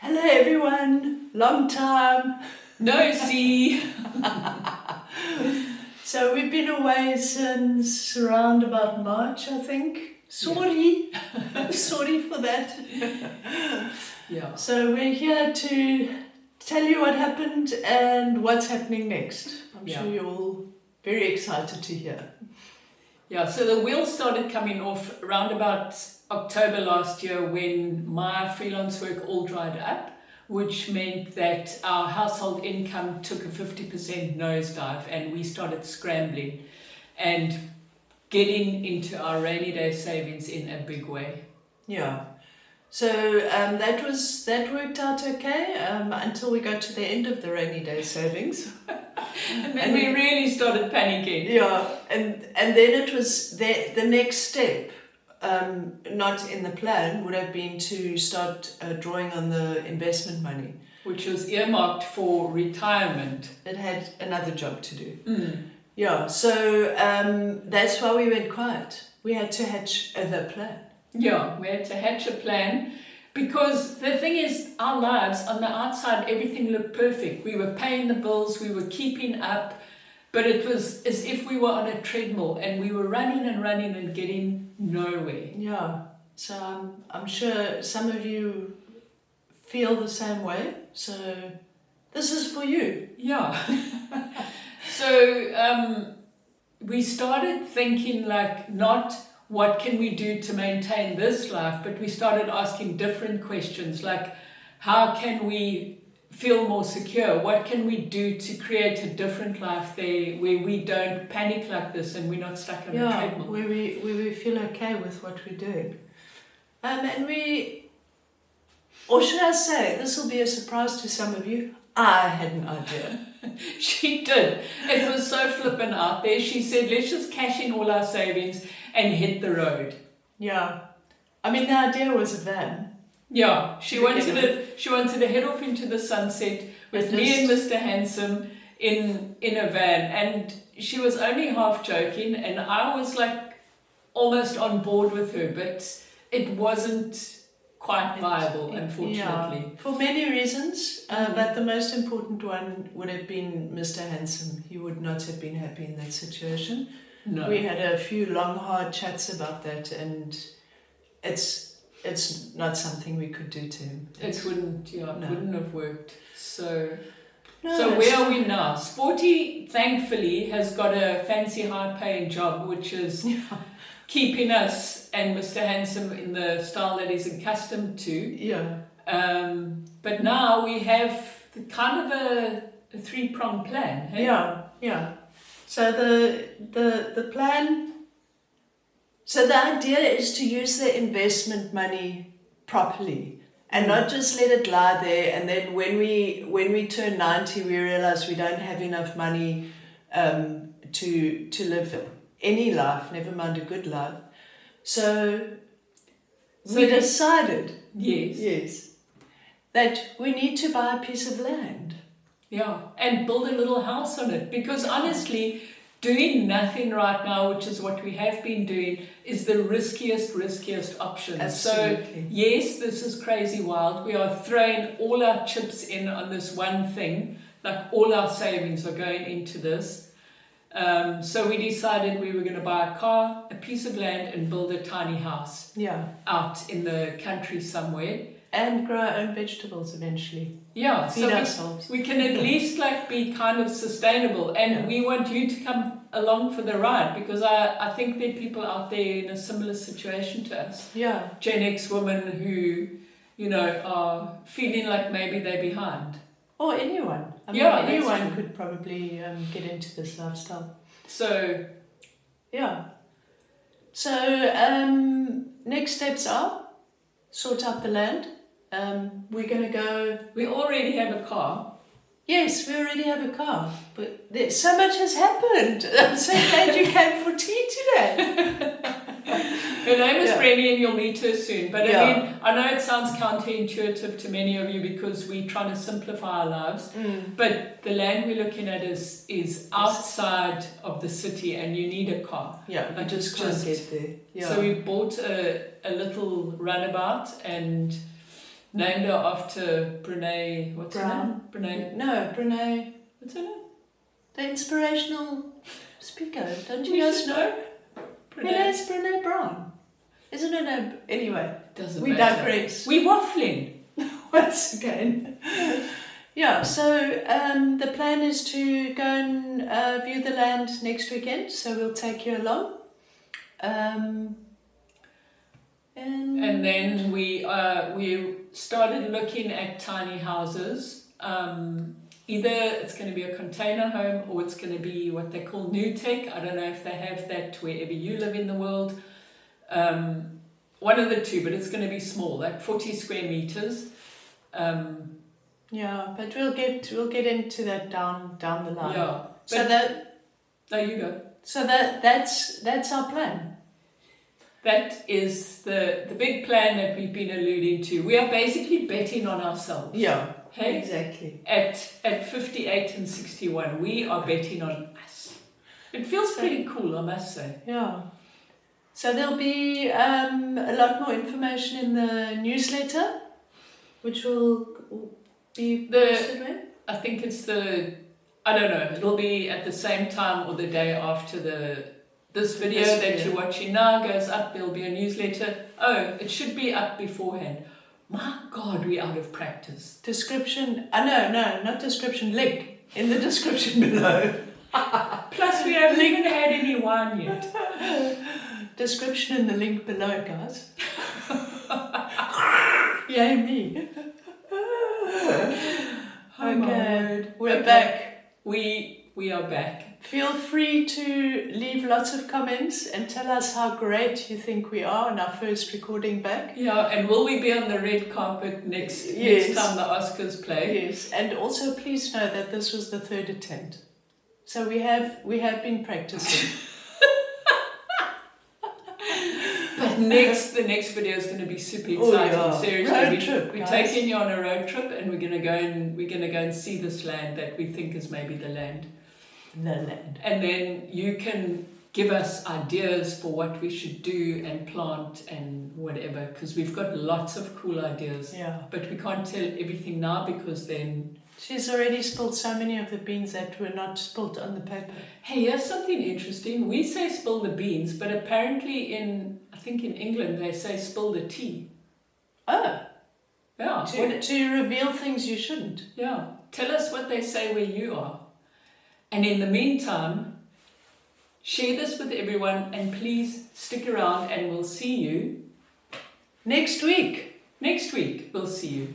Hello everyone, long time. No, see. So we've been away since around about March, I think. Sorry, sorry for that. Yeah. So we're here to tell you what happened and what's happening next. I'm sure you're all very excited to hear. Yeah, so the wheels started coming off around about October last year when my freelance work all dried up, which meant that our household income took a 50% nosedive and we started scrambling and getting into our rainy day savings in a big way. Yeah. So that worked out okay until we got to the end of the rainy day savings. And then we really started panicking. Yeah, and then it was the next step, not in the plan, would have been to start drawing on the investment money. Which was earmarked for retirement. It had another job to do. Mm. Yeah, so that's why we went quiet. We had to hatch the plan. Yeah, we had to hatch a plan because the thing is, our lives on the outside, everything looked perfect. We were paying the bills, we were keeping up, but it was as if we were on a treadmill and we were running and getting nowhere. Yeah, so I'm sure some of you feel the same way. So this is for you. Yeah. So we started thinking like not what can we do to maintain this life, but we started asking different questions like how can we feel more secure? What can we do to create a different life there where we don't panic like this and we're not stuck on a treadmill? Where we feel okay with what we're doing. And we, or should I say, this will be a surprise to some of you, I had an idea. She did. It was so flippant out there. She said, let's just cash in all our savings and hit the road. Yeah. I mean, the idea was a van. Yeah, she wanted to head off into the sunset with me and Mr. Handsome in a van, and she was only half joking, and I was like almost on board with her, but it wasn't quite viable, unfortunately. Yeah, for many reasons, but the most important one would have been Mr. Handsome. He would not have been happy in that situation. No. We had a few long, hard chats about that, and it's not something we could do to him. It wouldn't have worked. So No, where are we now? Sporty, thankfully, has got a fancy high-paying job, which is keeping us and Mr. Handsome in the style that he's accustomed to. Yeah. But now we have kind of a three-pronged plan. Hey? Yeah. So the plan. So the idea is to use the investment money properly and not just let it lie there. And then when we turn 90, we realize we don't have enough money to live any life, never mind a good life. So we decided, yes, that we need to buy a piece of land. Yeah, and build a little house on it. Because honestly, doing nothing right now, which is what we have been doing, is the riskiest option. Absolutely. So yes, this is crazy wild. We are throwing all our chips in on this one thing. Like all our savings are going into this. So we decided we were going to buy a car, a piece of land, and build a tiny house out in the country somewhere. And grow our own vegetables eventually. Yeah, feed ourselves. We can at least be kind of sustainable, and we want you to come along for the ride because I think there are people out there in a similar situation to us. Yeah. Gen X women who, are feeling like maybe they're behind. Or anyone. Anyone could probably get into this lifestyle. So, yeah. So, next steps are sort out the land. We're going to go... We already have a car. Yes, we already have a car. But so much has happened. I'm so glad you came for tea today. Her name is Brenny and you'll meet her soon. But I mean, I know it sounds counterintuitive to many of you because we're trying to simplify our lives. But the land we're looking at is outside of the city and you need a car. Yeah, you just can't get there. Yeah. So we bought a little runabout and Named her after Brene, what's her name? Brene. No, Brene. What's her name? The inspirational speaker. Don't you guys know? It's Brene Brown. Isn't it a... Anyway, Doesn't we matter. digress. We waffling. Once again. Yeah, so the plan is to go and view the land next weekend, so we'll take you along. And then we started looking at tiny houses. Either it's going to be a container home or it's going to be what they call new tech. I don't know if they have that wherever you live in the world. One of the two, but it's going to be small, like 40 square meters. Yeah, but we'll get into that down the line. Yeah. So that there you go. So that's our plan. That is the big plan that we've been alluding to. We are basically betting on ourselves. Yeah. Hey? Exactly. At 58 and 61, we are betting on us. It feels pretty cool, I must say. Yeah. So there'll be a lot more information in the newsletter, which will be posted when? I think it's I don't know, it'll be at the same time or the day after this video that you're watching now goes up. There'll be a newsletter. Oh, it should be up beforehand. My God, we're out of practice. Description. No, not description. Link in the description below. Plus, we haven't even had any wine yet. Description in the link below, guys. Yay me. Okay, we're back. We are back. Feel free to leave lots of comments and tell us how great you think we are on our first recording back. Yeah, and will we be on the red carpet next time the Oscars play? Yes, and also please know that this was the third attempt. So we have been practicing. But the next video is going to be super exciting. Oh, yeah. Seriously, we're taking you on a road trip, and we're going to go and see this land that we think is maybe the land. The land. And then you can give us ideas for what we should do and plant and whatever, because we've got lots of cool ideas. Yeah. But we can't tell everything now because then... She's already spilled so many of the beans that were not spilled on the paper. Hey, here's something interesting. We say spill the beans, but apparently I think in England they say spill the tea. Oh. Yeah. To reveal things you shouldn't. Yeah. Tell us what they say where you are. And in the meantime, share this with everyone and please stick around and we'll see you next week. Next week, we'll see you.